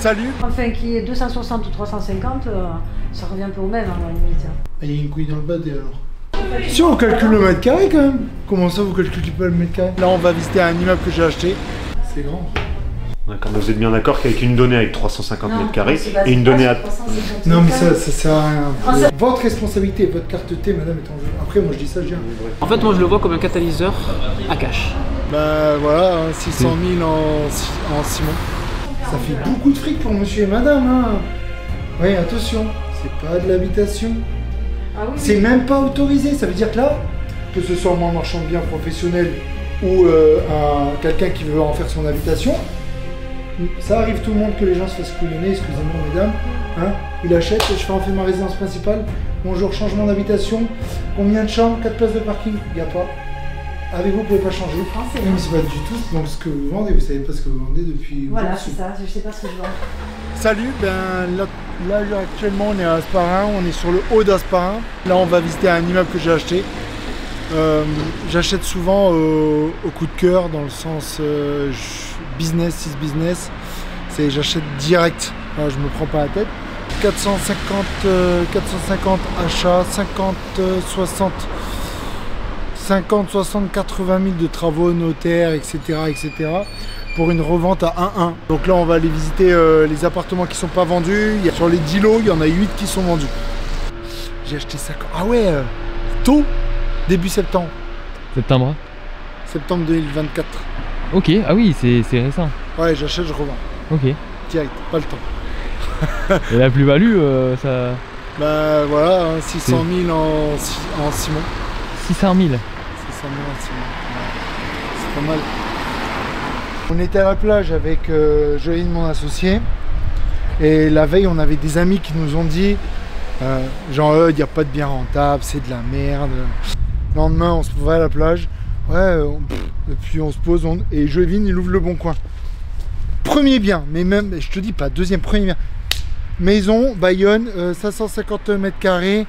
Salut. Enfin, qui est 260 ou 350, ça revient un peu au même, à la limite. Il y a une couille dans le bas alors. Si on calcule le mètre carré quand même. Comment ça vous calculez pas le mètre carré? Là on va visiter un immeuble que j'ai acheté. C'est grand. D'accord, vous êtes bien d'accord qu'avec une donnée avec 350 mètres carrés et une donnée à... Non mais ça sert à rien. Votre responsabilité, votre carte T, madame, est en jeu. Après moi je dis ça, je dis. En fait moi je le vois comme un catalyseur à cash. Bah voilà, 600 000 en ciment. Ça fait beaucoup de fric pour monsieur et madame. Hein. Oui, attention, c'est pas de l'habitation. Ah oui, c'est même pas autorisé. Ça veut dire que là, que ce soit un marchand de biens professionnel ou quelqu'un qui veut en faire son habitation, ça arrive tout le monde que les gens se fassent couillonner, excusez-moi mesdames. Hein. Il achète, je fais en fait ma résidence principale. Bonjour, changement d'habitation. Combien de chambres? 4 places de parking? Il n'y a pas. Avec vous pouvez pas changer. Même si pas du tout. Donc ce que vous vendez, vous savez pas ce que vous vendez depuis. Voilà, c'est ça, je sais pas ce que je vends. Salut, ben là actuellement on est à Hasparren, on est sur le haut d'Hasparren. Là on va visiter un immeuble que j'ai acheté. J'achète souvent au coup de cœur, dans le sens business is business. C'est j'achète direct, enfin, je me prends pas la tête. 450 achats, 50, 60, 80 000 de travaux notaires, etc. pour une revente à 1,1. Donc là on va aller visiter les appartements qui sont pas vendus. Sur les 10 lots, il y en a 8 qui sont vendus. J'ai acheté ça quand... Ah ouais, tôt, début septembre. Septembre 2024. Ok, ah oui, c'est récent. Ouais, j'achète, je revends. Ok. Direct, pas le temps. Et la plus-value, ça... Bah voilà, hein, 600 000 en ciment. 600 000. 600 000 en ciment. C'est pas mal. On était à la plage avec Joëline, mon associé, et la veille on avait des amis qui nous ont dit genre il n'y a pas de bien rentable, c'est de la merde. Le lendemain on se va à la plage, ouais, et puis on se pose, et Joëline il ouvre le bon coin. Premier bien, mais même, je te dis pas, deuxième, premier bien. Maison, Bayonne, 550 mètres carrés,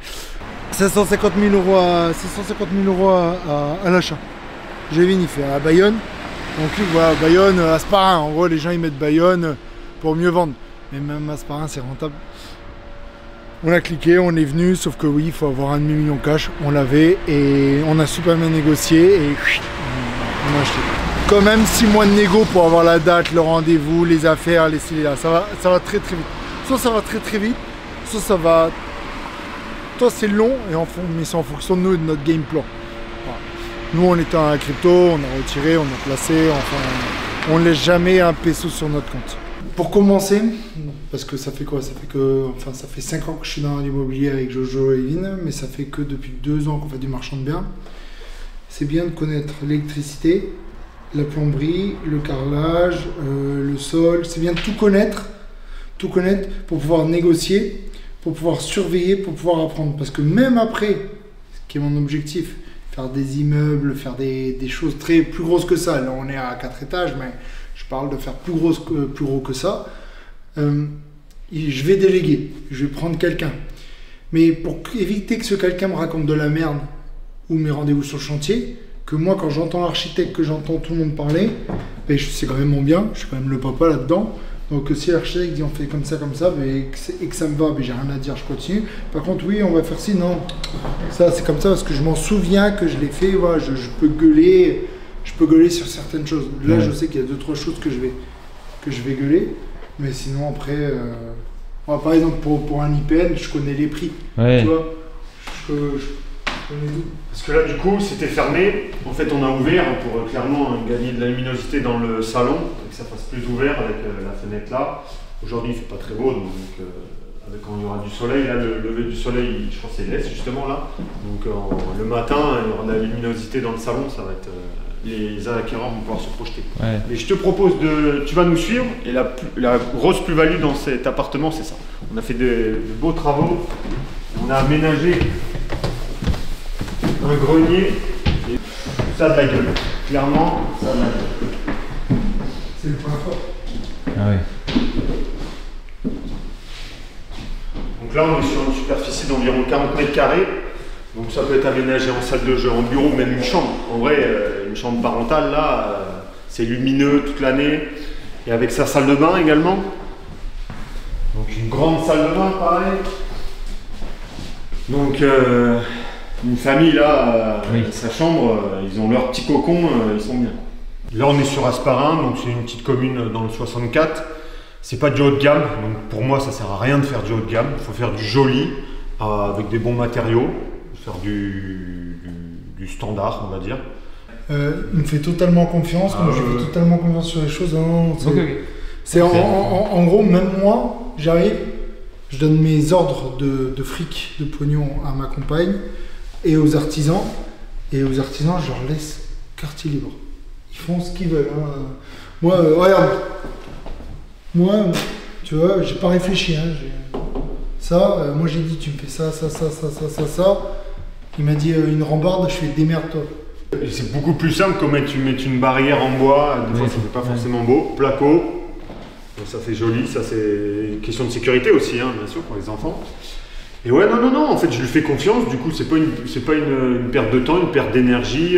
550 000 euros à l'achat. Joëline il fait à Bayonne. Donc voilà, Bayonne, Hasparren, en gros les gens ils mettent Bayonne pour mieux vendre. Mais même Hasparren c'est rentable. On a cliqué, on est venu, sauf que oui, il faut avoir un demi-million cash. On l'avait et on a super bien négocié et on a acheté. Quand même 6 mois de négo pour avoir la date, le rendez-vous, les affaires, les là. Ça va très très vite. Soit ça va très très vite, soit ça va... Toi c'est long, mais c'est en fonction de nous et de notre game plan. Nous on était en crypto, on a retiré, on a placé, enfin on ne laisse jamais un peso sur notre compte. Pour commencer, parce que ça fait quoi? Ça fait 5 ans que je suis dans l'immobilier avec Jojo et Evelyne, mais ça fait que depuis 2 ans qu'on fait du marchand de biens. C'est bien de connaître l'électricité, la plomberie, le carrelage, le sol, c'est bien de tout connaître pour pouvoir négocier, pour pouvoir surveiller, pour pouvoir apprendre. Parce que même après, ce qui est mon objectif, faire des immeubles, faire des choses plus grosses que ça. Là, on est à 4 étages, mais je parle de faire plus gros que ça. Je vais déléguer, je vais prendre quelqu'un. Mais pour éviter que ce quelqu'un me raconte de la merde ou mes rendez-vous sur le chantier, que moi, quand j'entends l'architecte, que j'entends tout le monde parler, ben, c'est quand même mon bien, je suis quand même le papa là-dedans. Donc si l'architecte dit on fait comme ça, et que ça me va, j'ai rien à dire, je continue. Par contre, oui, on va faire ci, non. Ça, c'est comme ça parce que je m'en souviens que je l'ai fait, voilà, je peux gueuler sur certaines choses. Là, je sais qu'il y a 2-3 choses que je vais gueuler, mais sinon après, par exemple pour un IPN, je connais les prix, ouais. Tu vois, je connais tout. Parce que là, du coup, c'était fermé. En fait, on a ouvert pour clairement gagner de la luminosité dans le salon, et que ça fasse plus ouvert avec la fenêtre là. Aujourd'hui, il fait pas très beau, donc quand il y aura du soleil, là, le lever du soleil, je pense que c'est l'est justement là. Donc le matin, il y aura de la luminosité dans le salon, ça va être... les acquéreurs vont pouvoir se projeter. Ouais. Mais je te propose tu vas nous suivre, et la grosse plus-value dans cet appartement, c'est ça. On a fait de beaux travaux, on a aménagé un grenier, et ça a de la gueule. Clairement, ça a de la gueule. C'est le point fort. Ah oui. Donc là, on est sur une superficie d'environ 40 mètres carrés. Donc ça peut être aménagé en salle de jeu, en bureau, même une chambre. En vrai, une chambre parentale, là, c'est lumineux toute l'année. Et avec sa salle de bain également. une grande salle de bain, pareil. Donc, une famille là, sa chambre, ils ont leur petit cocon, ils sont bien. Là, on est sur Hasparren, donc c'est une petite commune dans le 64. C'est pas du haut de gamme, donc pour moi, ça sert à rien de faire du haut de gamme. Il faut faire du joli, avec des bons matériaux, faire du standard, on va dire. Il me fait totalement confiance, moi je fais totalement confiance sur les choses. C'est en gros, même moi, j'arrive, je donne mes ordres de fric, de pognon à ma compagne et aux artisans. Et aux artisans, je leur laisse quartier libre. Ils font ce qu'ils veulent. Hein. Moi, regarde, moi, tu vois, j'ai pas réfléchi. Hein, moi j'ai dit, tu me fais ça. Il m'a dit une rambarde, je fais démerde-toi. C'est beaucoup plus simple que mettre une barrière en bois, des fois ça fait pas forcément beau. Placo, ça fait joli, ça c'est une question de sécurité aussi, hein, bien sûr, pour les enfants. Et ouais, non, en fait je lui fais confiance, du coup c'est pas une perte de temps, une perte d'énergie,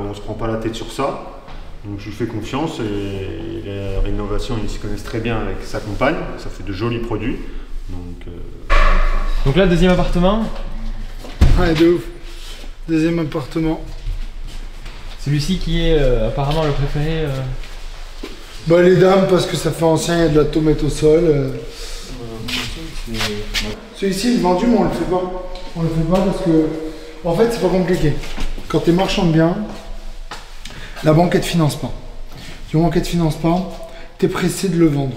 on se prend pas la tête sur ça. Donc je lui fais confiance et les rénovations, ils s'y connaissent très bien avec sa compagne, ça fait de jolis produits. Donc là, deuxième appartement. Ouais, de ouf. Deuxième appartement. Celui-ci qui est apparemment le préféré. Bah les dames, parce que ça fait ancien, il y a de la tomate au sol. Celui-ci il est vendu, mais on le fait pas. On le fait pas parce que, en fait, c'est pas compliqué. Quand tu es marchand de biens, la banque elle te finance pas. Du moment qu'elle te finance pas, tu es pressé de le vendre.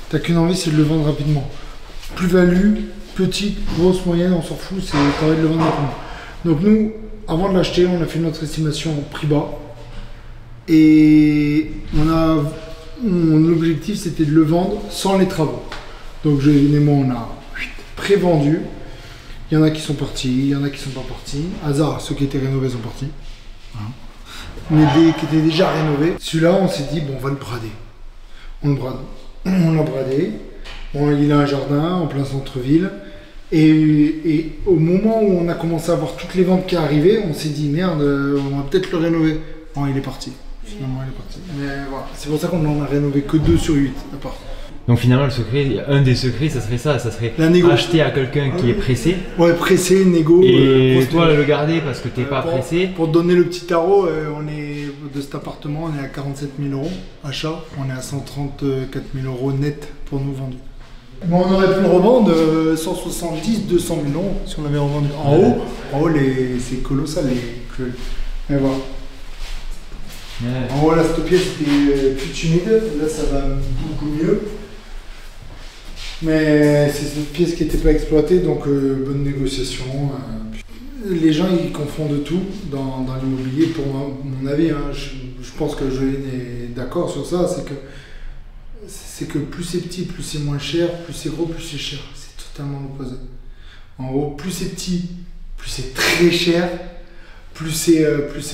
T'as qu'une envie, c'est de le vendre rapidement. Plus-value, petite, grosse, moyenne, on s'en fout, c'est t'as envie de le vendre rapidement. Donc nous, avant de l'acheter, on a fait notre estimation en prix bas. Et mon objectif, c'était de le vendre sans les travaux. Donc évidemment, on a pré-vendu. Il y en a qui sont partis, il y en a qui sont pas partis. Hasard, ceux qui étaient rénovés sont partis. Voilà. Mais qui étaient déjà rénovés. Celui-là, on s'est dit, bon, on va le brader. On le brade. On l'a bradé. Bon, il a un jardin en plein centre-ville. Et au moment où on a commencé à voir toutes les ventes qui arrivaient, on s'est dit merde, on va peut-être le rénover. Bon, il est parti. Finalement, il est parti. Mais voilà, c'est pour ça qu'on en a rénové que 2 sur 8 à part. Donc finalement, un des secrets, ça serait ça serait acheter à quelqu'un qui est pressé. Ouais, pressé, négo. Et toi, le garder parce que t'es pas pressé. Pour te donner le petit tarot, on est de cet appartement, on est à 47 000 € achat, on est à 134 000 € net pour nous vendus. Bon, on aurait pu le revendre 170, 200 000 € si on l'avait revendu. En haut c'est colossal. Mais voilà. En haut, là, cette pièce était plus humide. Là, ça va beaucoup mieux. Mais c'est cette pièce qui n'était pas exploitée, donc bonne négociation. Les gens, ils confondent tout dans l'immobilier. Pour mon avis, hein, je pense que Joline est d'accord sur ça. C'est que plus c'est petit, plus c'est moins cher, plus c'est gros, plus c'est cher. C'est totalement l'opposé. En gros, plus c'est petit, plus c'est très cher, plus c'est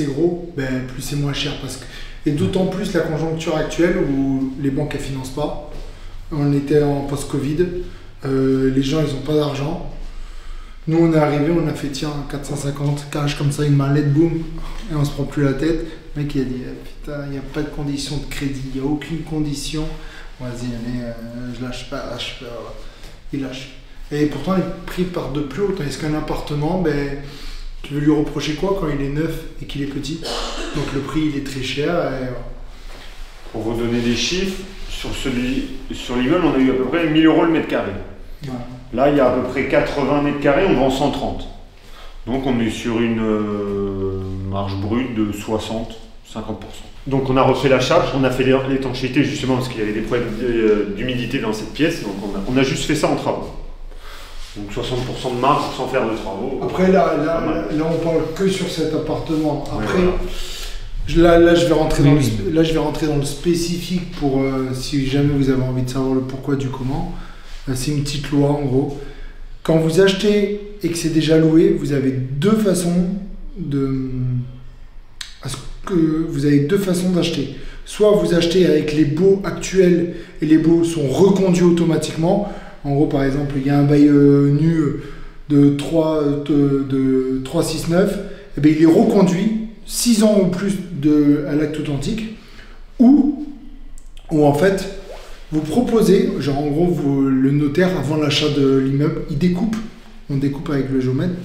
gros, plus c'est moins cher. Et d'autant plus la conjoncture actuelle où les banques ne financent pas. On était en post-Covid, les gens ils n'ont pas d'argent. Nous on est arrivé, on a fait tiens 450 cash comme ça, une mallette, boum, et on se prend plus la tête. Le mec il a dit putain, il n'y a pas de condition de crédit, il n'y a aucune condition. Vas-y, allez, je lâche pas, il lâche. Et pourtant, les prix partent de plus haut. Tandis qu'un appartement, tu veux lui reprocher quoi quand il est neuf et qu'il est petit? Donc le prix, il est très cher. Et voilà. Pour vous donner des chiffres, sur l'immeuble, on a eu à peu près 1000 € le mètre carré. Voilà. Là, il y a à peu près 80 mètres carrés, on vend 130. Donc on est sur une marge brute de 60, 50%. Donc on a refait la charge, on a fait l'étanchéité justement parce qu'il y avait des problèmes d'humidité dans cette pièce, donc on a juste fait ça en travaux. Donc 60% de marge sans faire de travaux. Après là on parle que sur cet appartement. Après là je vais rentrer dans le spécifique pour si jamais vous avez envie de savoir le pourquoi du comment. C'est une petite loi en gros. Quand vous achetez et que c'est déjà loué, vous avez deux façons d'acheter. Soit vous achetez avec les baux actuels et les baux sont reconduits automatiquement. En gros, par exemple, il y a un bail nu de 369, et bien, il est reconduit 6 ans ou plus à l'acte authentique, ou en fait, Vous proposez, genre en gros, le notaire, avant l'achat de l'immeuble, il découpe. On découpe avec le géomètre.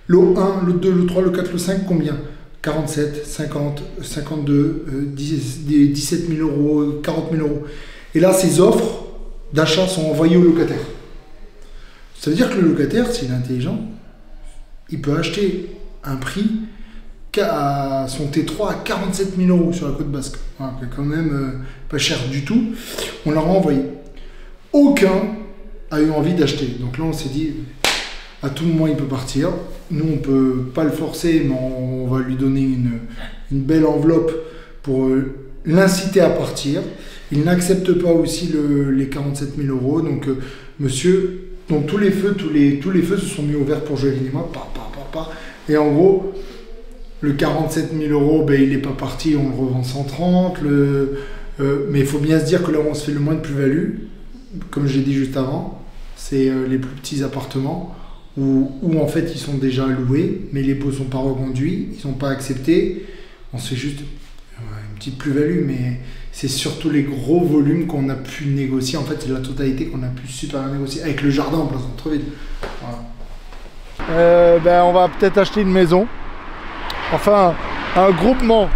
Lot 1, lot 2, lot 3, lot 4, lot 5, combien? 47, 50, 52, 17 000 euros, 40 000 euros. Et là, ces offres d'achat sont envoyées au locataire. Ça veut dire que le locataire, s'il est intelligent, il peut acheter un prix à son T3 à 47 000 euros sur la côte basque. Voilà, quand même pas cher du tout. On leur a envoyé. Aucun a eu envie d'acheter. Donc là, on s'est dit, à tout moment, il peut partir. Nous, on peut pas le forcer, mais on va lui donner une belle enveloppe pour l'inciter à partir. Il n'accepte pas aussi les 47 000 euros. Donc, monsieur, donc tous les feux se sont mis au vert pour Joëline et moi. Et en gros, le 47 000 euros, ben, il n'est pas parti, on le revend 130. Mais il faut bien se dire que là où on se fait le moins de plus-value, comme j'ai dit juste avant, c'est les plus petits appartements où en fait ils sont déjà loués, mais les baux ne sont pas reconduits, ils ne sont pas acceptés. On se fait juste une petite plus-value, mais c'est surtout les gros volumes qu'on a pu négocier. En fait, c'est la totalité qu'on a pu super bien négocier avec le jardin en plein centre-ville. Voilà. Ben, on va peut-être acheter une maison. Enfin, un groupement.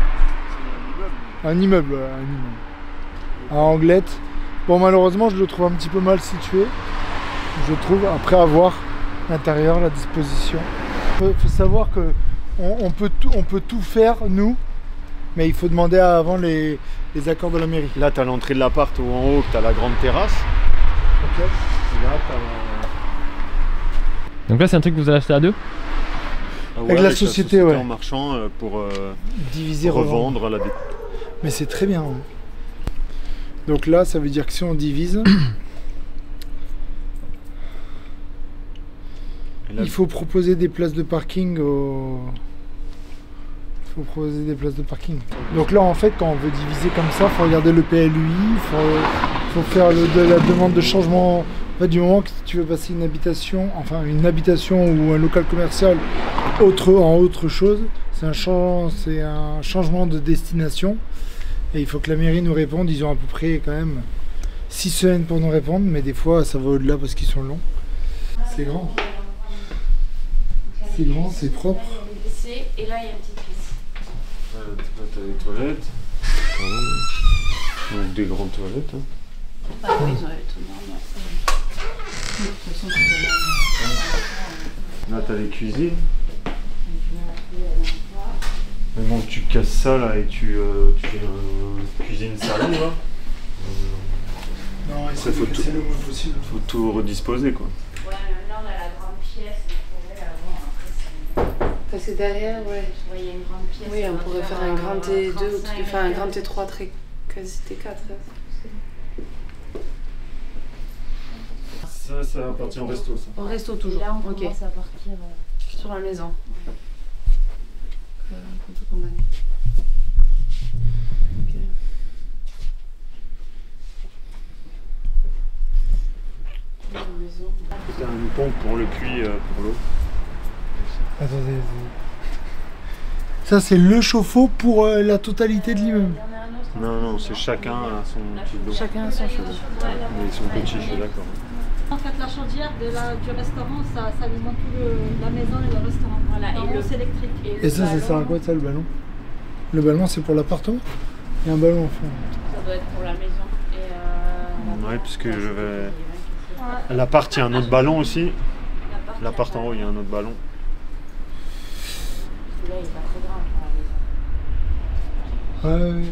Un immeuble. À Anglette. Bon, malheureusement, je le trouve un petit peu mal situé. Je trouve, après avoir l'intérieur, la disposition. Il faut savoir que on peut tout faire, nous, mais il faut demander avant les accords de la mairie. Là, tu as l'entrée de l'appart où en haut, tu as la grande terrasse. Ok. Et là, Donc là, c'est un truc que vous avez acheté à deux? Avec la société, ouais. En marchand pour diviser, revendre la Mais c'est très bien. Ouais. Donc là, ça veut dire que si on divise, là, il faut proposer des places de parking Donc là, en fait, quand on veut diviser comme ça, il faut regarder le PLUI, il faut faire la demande de changement. En fait, du moment que tu veux passer une habitation ou un local commercial en autre chose, c'est un changement de destination. Et il faut que la mairie nous réponde. Ils ont à peu près quand même 6 semaines pour nous répondre, mais des fois ça va au-delà parce qu'ils sont longs. C'est grand. C'est grand, c'est propre. Et là, il y a une petite pièce. Là, tu as les toilettes. Donc des grandes toilettes. Hein. Ah oui, ils auraient tout le monde. De toute façon, là, tu as les cuisines. Mais bon, tu casses ça là et tu fais une cuisine salon là. Non, il faut faut casser le moins possible. Faut tout redisposer quoi. Ouais, là on a la grande pièce. Parce que derrière, ouais. Il y a une grande pièce. Oui, on pourrait faire un grand T2, enfin un grand T3 très quasi T4. Ça appartient au resto ça. Au resto toujours. Et là on ok. commence à partir Sur la maison. Ouais. On peut commander. Ok. La maison. T'as une pompe pour le puits pour l'eau. Attendez. Ça, c'est le chauffe-eau pour la totalité de l'immeuble. Non, c'est chacun a son petit lot. Chacun a son chaud. Mais ils sont petits, je suis d'accord. En fait, la chaudière du restaurant, ça alimente tout la maison et le restaurant. Voilà, et c'est électrique. Et ça, ça sert à quoi ça, le ballon? Le ballon, c'est pour l'appartement? Il y a un ballon au fond. Ça doit être pour la maison. Et ouais, puisque je vais. L'appart, il y a un autre ballon aussi. L'appart en haut, il y a un autre ballon. Celui-là, il est pas très grand pour la maison. Ouais.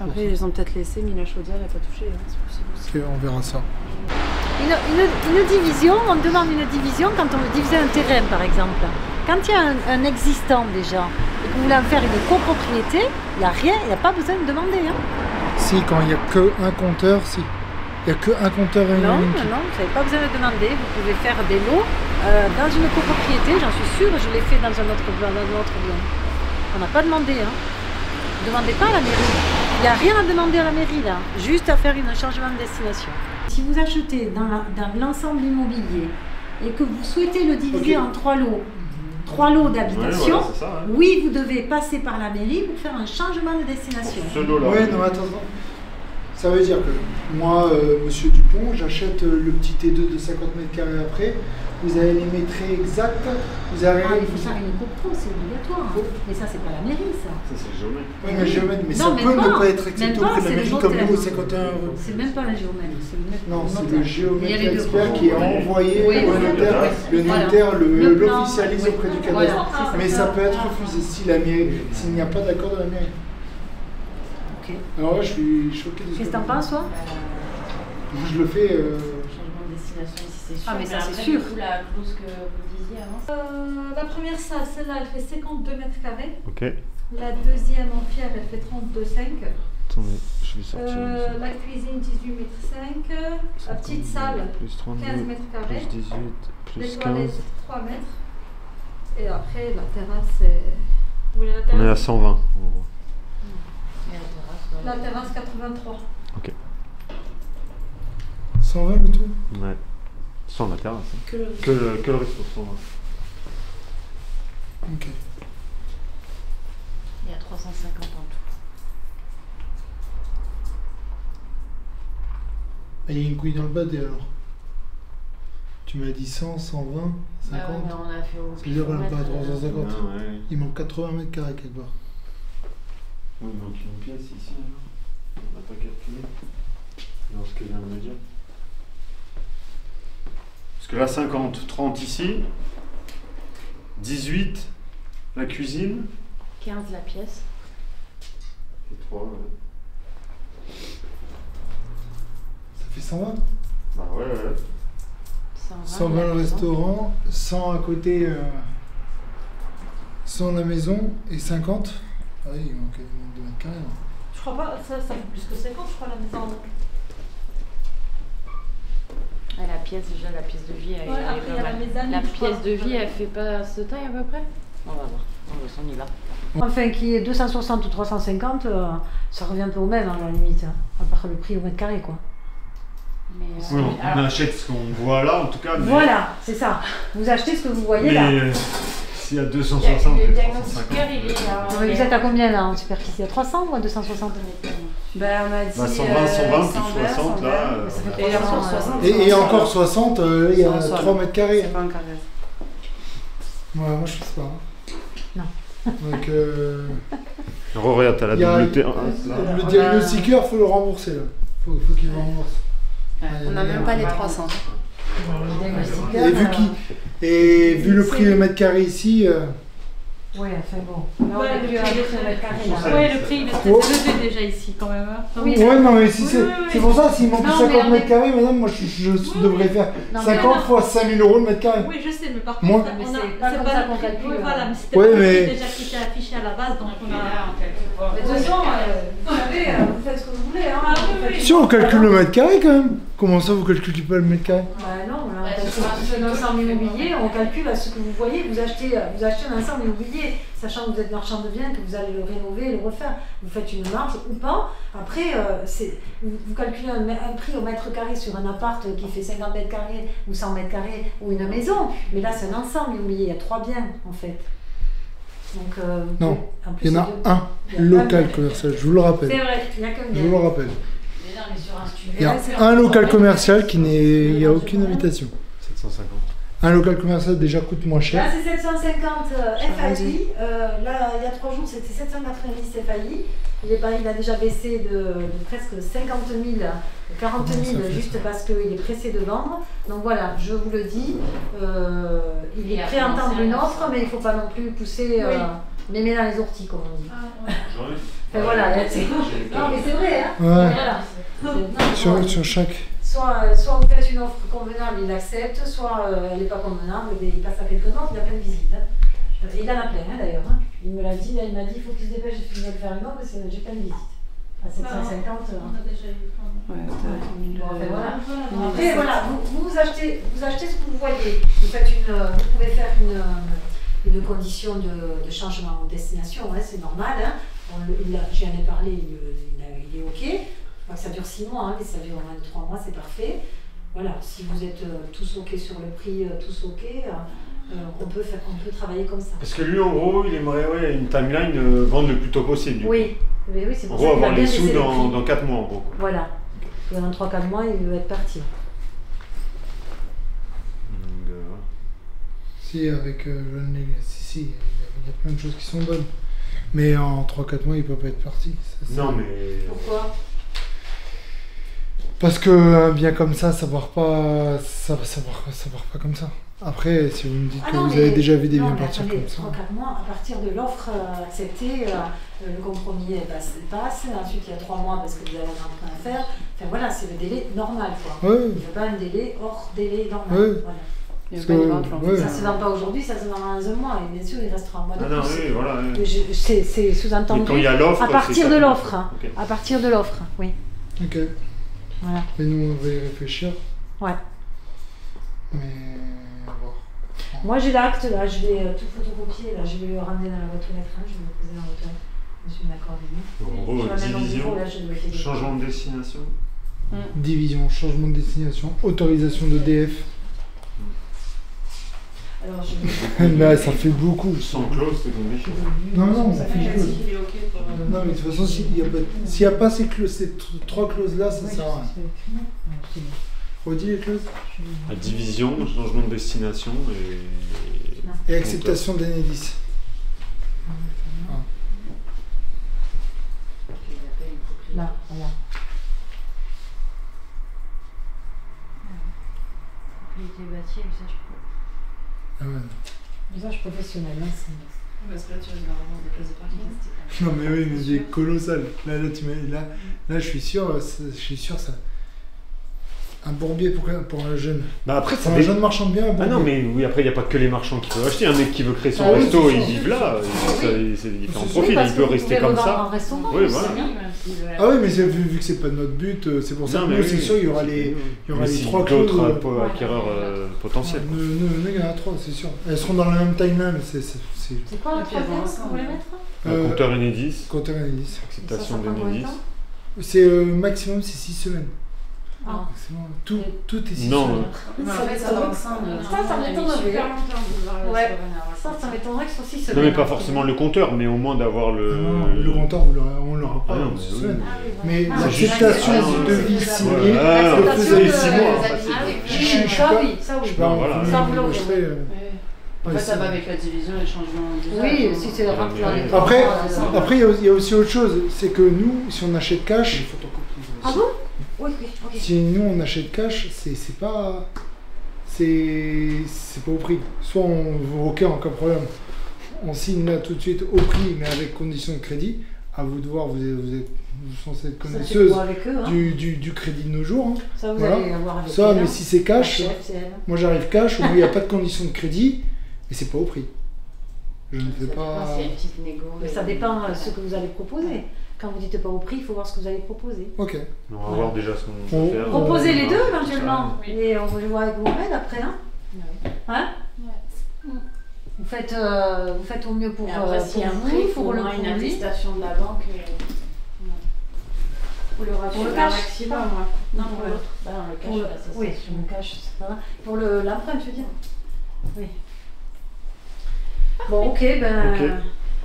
Après, ils ont peut-être laissé, mais la chaudière n'est pas touchée. Hein, c'est possible aussi. Ok, on verra ça. Une division, on demande une division quand on veut diviser un terrain par exemple. Quand il y a un existant déjà et que vous voulez en faire une copropriété, il n'y a rien, il n'y a pas besoin de demander. Hein. Si, quand il n'y a qu'un compteur, si. Il n'y a qu'un compteur et une Non, ligne. vous n'avez pas besoin de demander. Vous pouvez faire des lots dans une copropriété, j'en suis sûre, je l'ai fait dans un autre bien. On n'a pas demandé. Hein. Ne demandez pas à la mairie. Il n'y a rien à demander à la mairie là, juste à faire un changement de destination. Si vous achetez dans l'ensemble immobilier et que vous souhaitez le diviser en 3 lots d'habitation, Ouais, voilà, ça, hein. oui, vous devez passer par la mairie pour faire un changement de destination. Ce lot là. Ouais, non, attends. Ça veut dire que moi, monsieur Dupont, j'achète le petit T2 de 50 mètres carrés après, vous avez les métrés exacts, vous avez... Ah, il faut faire une copro, c'est obligatoire. Mais ça, c'est pas la mairie, ça. Ça, c'est le géomètre. Oui, mais géomètre, mais Non, ça même peut pas. ne pas être accepté Même pas, auprès de c'est la le mairie comme notaire. nous, 51 €. C'est même pas la géomètre, c'est le maître. Non, c'est notaire. le Il y a géomètre les deux. expert qui est envoyé Oui, au oui, notaire. voilà. Le Voilà. notaire Le plan, l'officialise oui. auprès du Voilà, cadastre. c'est ça. Mais ça peut être refusé si la mairie, s'il n'y a pas d'accord de la mairie. Ok. Alors là, je suis choqué de ce Qu'est-ce que t'en penses, toi? Moi, je le fais. Changement de destination ici, c'est sûr. Ah, mais ça, c'est après, sûr. Du coup, la clause que vous disiez avant. La première salle, celle-là, elle fait 52 mètres carrés. Ok. La deuxième en pierre, elle fait 32,5. Attendez, je vais sortir. La cuisine, 18 mètres 5. La petite salle, Plus 32, 15 mètres carrés. plus 18, Les plus toilettes, 15. 3 mètres. Et après, la terrasse, c'est... Vous voulez la On est à terrasse? 120 en gros. Et la terrasse, La terrasse, 83. Ok. 120 le tout. Ouais. Sans la terrasse. Hein. Que le... Que le resto, 120. Ok. il y a 350 en tout. Il y a une couille dans le bas alors. Tu m'as dit 100, 120, 50. Ah ouais, mais on a fait au C'est-à-dire on est pas à 350. Ah ouais. Il manque 80 mètres carrés quelque part. Oui, il manque une pièce ici. Alors. On n'a pas calculé. Alors ce qu'elle vient de me dire. Parce que là, 50, 30 ici. 18, la cuisine. 15 la pièce. Et 3, ouais. Ça fait 120. Bah ouais, ouais. 120 le restaurant, 100 à côté, 100 la maison et 50. Ah oui, il manque 2 mètres carrés. Là. Je crois pas, ça fait plus que 50, je crois, la maison. Ah, la pièce, déjà, la pièce de vie, elle, Ouais, elle après, est il y pas a la mal. mezzanine, La je crois. pièce de vie, elle fait pas ce taille à peu près? On va voir. On y va. Enfin, qu'il y ait 260 ou 350, ça revient un peu au même, hein, à la limite. Hein. À part le prix au mètre carré, quoi. Mais, Oui, on alors, achète ce qu'on voit là, en tout cas. Mais, Voilà, c'est ça. Vous achetez ce que vous voyez là. mais s'il y a il y a- 260, le et diagnostiqueur, 350. il est à... Non, mais vous êtes à combien là en superficie? À 300 ou à 260? Ben, on a dit Bah, 120, 120 plus 60 là. Ça fait Et 300, encore 60. Et encore 60, il y a 100, 3 mètres carrés. C'est pas un carré. Ouais, moi je fais ça. Hein. Non. Donc, Regarde, t'as la il y a- double T1. le diagnostiqueur, faut le rembourser là. Faut qu'il le rembourse. On n'a même pas les 300. Le diagnostiqueur, Et vu le prix au mètre carré ici, Oui, enfin bon. Là, on Ouais, est le plus à prix est 2 mètres carrés là. Ouais. Ouais, le prix, il est Oh. peut-être élevé déjà ici, quand même. Hein. Oui, ouais, non, mais si c'est Oui, oui, c'est oui. pour ça, s'il manque Non, 50 mais mètres carrés, madame, moi je devrais faire Non, mais 50 non. fois 5000 € le mètre carré. Oui, je sais, mais par Moi- contre, Mais on a, c'est pas comme ça le qu'on prix. calcule, Oui, voilà, mais c'était Ouais, pas le mais- prix déjà qui était affiché à la base, donc on a... Mais de toute façon, vous savez, vous faites ce que vous voulez. Hein. Ah, oui, Vous faites- oui. Si on calcule le mètre carré quand même. Comment ça, vous calculez pas le mètre carré? Bah non, là, on Ouais, calcule c'est un ensemble immobilier, on calcule à ce que vous voyez, vous achetez un ensemble immobilier, sachant que vous êtes marchand de biens, que vous allez le rénover, le refaire. Vous faites une marge ou pas. Après, vous calculez un prix au mètre carré sur un appart qui fait 50 mètres carrés ou 100 mètres carrés ou une maison. Mais là, c'est un ensemble immobilier, il y a 3 biens en fait. Donc, Non, en plus, il y en a c'est deux- un il y a local un- commercial, je vous le rappelle. C'est vrai, il n'y a qu'un Je bien. vous le rappelle. Déjà, on est sur un studio. Il y a un local commercial qui n'est. Il n'y a aucune habitation. 750. Un local commercial déjà coûte moins cher. Là, c'est 750 FAI. Là, il y a 3 jours, c'était 790 FAI. Il a déjà baissé de presque 50 000, 40 000 Ça fait juste parce qu'il est pressé de vendre. Donc voilà, je vous le dis, il Et est à prêt à entendre financer une un offre, ensemble. mais il ne faut pas non plus pousser mémé dans les orties, comme on dit. Ah, ouais. Enfin voilà, là, c'est- non mais c'est vrai, hein. Ouais. Voilà. Non, Sur chaque. soit vous faites une offre convenable, il accepte, soit elle n'est pas convenable, mais il passe à quelques autres, il a plein de visites. Hein. Il en a plein hein, d'ailleurs. Hein. Il me l'a dit, là, il m'a dit il faut qu'il se dépêche, j'ai fini de faire une offre parce que j'ai plein de visites. À 750. On a déjà eu... Ouais, Bon, enfin, voilà. Voilà. Après, voilà, vous achetez ce que vous voyez. Vous pouvez faire une condition de changement de destination, hein, c'est normal. Hein. J'en ai parlé, il est OK. Pas que ça dure 6 mois, hein, mais ça dure au moins 3 mois, c'est parfait. Voilà, si vous êtes tous OK sur le prix, tous OK, on peut travailler comme ça. Parce que lui, en gros, il aimerait une timeline vendre le plus tôt possible. Oui, mais oui, c'est En pour ça gros, qu'il a avoir bien les sous baissé le prix. dans 4 mois, en gros. Voilà. Et en 3-4 mois, il veut être parti. Si, avec si, il y a plein de choses qui sont bonnes. Mais en 3-4 mois, il peut pas être parti. Ça, non, mais... Pourquoi? Parce que un bien comme ça part pas comme ça. Après, si vous me dites que vous avez déjà vu des biens partir comme ça. 3-4 mois, à partir de l'offre acceptée, le compromis passe. Ensuite, il y a 3 mois parce que vous avez un emprunt à faire. Enfin voilà, c'est le délai normal, quoi. Ouais. Il n'y a pas un délai hors délai normal. Ouais. Voilà. Il n'y a pas de vente, ouais. Ça ne se vend pas aujourd'hui, ça se vend dans un mois. Et bien sûr, il restera un mois de plus. non, oui, voilà. C'est sous-entendu. Et quand il y a l'offre, à partir c'est de ça. l'offre. Ok. À partir de l'offre, oui. Ok. Voilà. Mais nous, on va y réfléchir. Ouais. Mais à voir. Moi, j'ai l'acte là, je vais tout photocopier. Là, je vais le ramener dans la boîte aux lettres. Je vais le poser dans la boîte aux lettres. Je suis d'accord avec En gros, division, changement de destination. Division, changement de destination, autorisation d'EDF. Alors, je vais... Là, ça fait beaucoup. Sans clause, c'est comme des chiffres. Non, ça fait Il clause. est OK pour... Non, mais de toute façon, s'il n'y a pas ces 3 clauses-là, ça sert à rien. Redis les clauses. La division, changement de destination Et acceptation d'Enedis. Là, voilà. Propriété bâtie, usage Ah ouais. Usage professionnel, là, c'est... Parce que là, tu risques d'avoir des places de parking. Non mais oui, mais c'est colossal. Là, je suis sûr, ça. Un bourbier pour un jeune. Bah après, Pour un jeune marchand de biens, un Ah bourbier. non, mais oui, après, il n'y a pas que les marchands qui peuvent acheter. Un mec qui veut créer son Ah oui, resto, c'est il sûr. vive là. Il fait différents Oui, profils. parce Il que peut vous rester pouvez comme revendre ça. en restaurant, Oui, c'est voilà. bien. Ah oui, mais vu que c'est pas notre but, c'est pour ça Non, que mais nous, oui. c'est sûr, il y aura les Mais 3 clauses. d'autres acquéreurs potentiels. Nous, il y en a 3, c'est sûr. Elles seront dans la même timeline, c'est C'est quoi la troisième que vous voulez mettre? Compteur Enedis, compteur Enedis. acceptation Ça prend combien de d'Enedis. temps? C'est maximum, c'est 6 semaines. Ah. Maximum. Tout est 6 Non. semaines. Mais en fait, ça va ensemble. Ça m'étonnerait. super longtemps. Ouais. Ça m'étonnerait que ce soit 6 semaines. Non, mais pas forcément le compteur, mais au moins d'avoir le. Non, le compteur, on l'aura pas Ah non, en mais 6 oui. semaines. Ah oui, Mais voilà. l'acceptation Ah, du devis c'est ça. signé, Ah, le L'acceptation faisait de- 6 mois. en fait, c'est- Ah oui, Je suis ça pas- oui, ça oui. Je sais pas, voilà. Ça, vous l'aurez. je serais, En fait, ça va avec la division et le changement d'usage. Oui, si c'est Ah, rempli dans les Après, temps, après il y a aussi autre chose, c'est que nous, si on achète cash, Ah bon? Oui, ok. si nous on achète cash, c'est pas au prix. Soit ok, aucun problème, on signe là tout de suite au prix, mais avec condition de crédit. À vous de voir, vous êtes censé être Ça, c'est connaisseuse quoi avec eux, hein? du crédit de nos jours. Hein. Ça, vous Voilà. allez avoir avec Ça, elle, mais hein. si c'est cash, La chef, c'est elle. moi j'arrive cash, au moins il n'y a pas de condition de crédit, et c'est pas au prix. Je ne fais pas. C'est une petite négo. Mais ça dépend de ce que vous allez proposer. Quand vous dites pas au prix, il faut voir ce que vous allez proposer. Ok. On va voir déjà ce qu'on peut faire. Proposez les deux Tout ça. éventuellement. Et on va le voir avec Mohamed après. Hein? Hein? Vous faites au mieux pour, Et après, s'il y a un pour prix, vous, il faut pour le une produit. attestation de la banque. Pour le Pour le cash, maximum, pas. moi. Non, pour Ouais. l'autre. Bah, non, le cash, Pour le, là, ça, oui, c'est sûr. le cash, c'est pas grave. Pour l'emprunt, tu veux dire? Oui. Bon, ok, ben. Ok.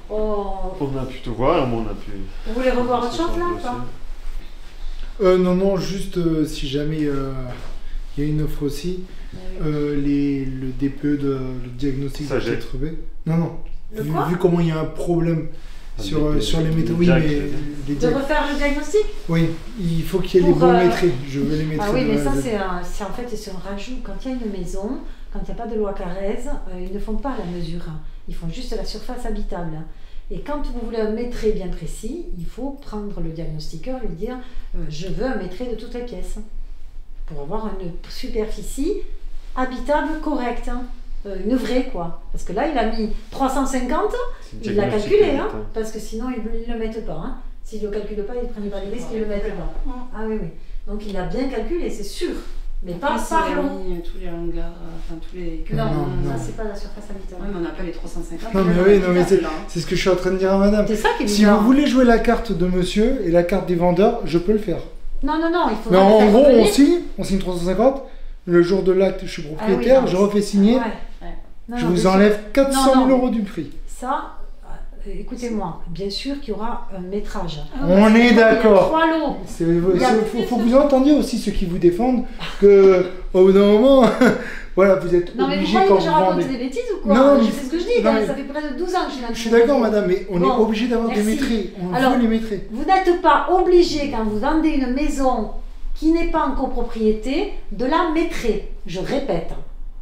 On... On a pu tout voir, au moins on a pu. Vous voulez revoir autre chose là ou pas? Non, juste si jamais il y a une offre aussi, le DPE, le diagnostic Ça de jette. 4B. Non. Le quoi? Vu comment il y a un problème sur les métaux. Oui, Jack, mais je veux dire. les De diag- refaire le diagnostic? Oui, il faut qu'il y ait les Pour, bons métrés. Je veux les métrés. Ah oui, de mais A à ça, Z. c'est en fait c'est un rajout. Quand il y a une maison, quand il n'y a pas de loi Carrez, ils ne font pas la mesure. Hein. Ils font juste la surface habitable. Et quand vous voulez un métré bien précis, il faut prendre le diagnostiqueur et lui dire je veux un métré de toutes les pièces pour avoir une superficie habitable correcte. Hein. Une vraie quoi. Parce que là, il a mis 350, C'est il l'a diagnostic, calculé, hein, putain. parce que sinon ils ne le mettent pas. Hein. S'ils ne le calculent pas, ils ne prennent pas les risques, ils ne le mettent pas. Ah oui. Donc il a bien calculé, c'est sûr. Mais pas par long. Tous les hangars, enfin tous les. Non, Non. ça c'est pas la surface habitable. Ouais, mais on n'a pas les 350. Non, mais oui, non, mais c'est ce que je suis en train de dire à madame. C'est ça qui est Si bizarre. vous voulez jouer la carte de monsieur et la carte des vendeurs, je peux le faire. Non, il faut. Mais en gros, on signe 350. Le jour de l'acte, je suis propriétaire, Ah oui, non, je refais signer. Ouais. Non, Je non, vous bien enlève sûr. 400 000 Non, euros du prix. Ça, écoutez-moi, bien sûr qu'il y aura un métrage. On est Il y a d'accord. 3 lots. Il faut que vous entendiez aussi ceux qui vous défendent que au bout d'un moment, voilà, vous êtes Non, mais vous obligé croyez quand que je vous raconte vendez. des bêtises ou quoi? Non, Je mais- sais ce que je dis, non, mais- ça fait près de 12 ans que je viens de Je suis d'accord, proposer. madame, mais on Bon, est obligé d'avoir des merci. maîtrises. On Alors, veut les maîtrises. Vous n'êtes pas obligé, quand vous vendez une maison qui n'est pas en copropriété, de la maîtriser. Je répète,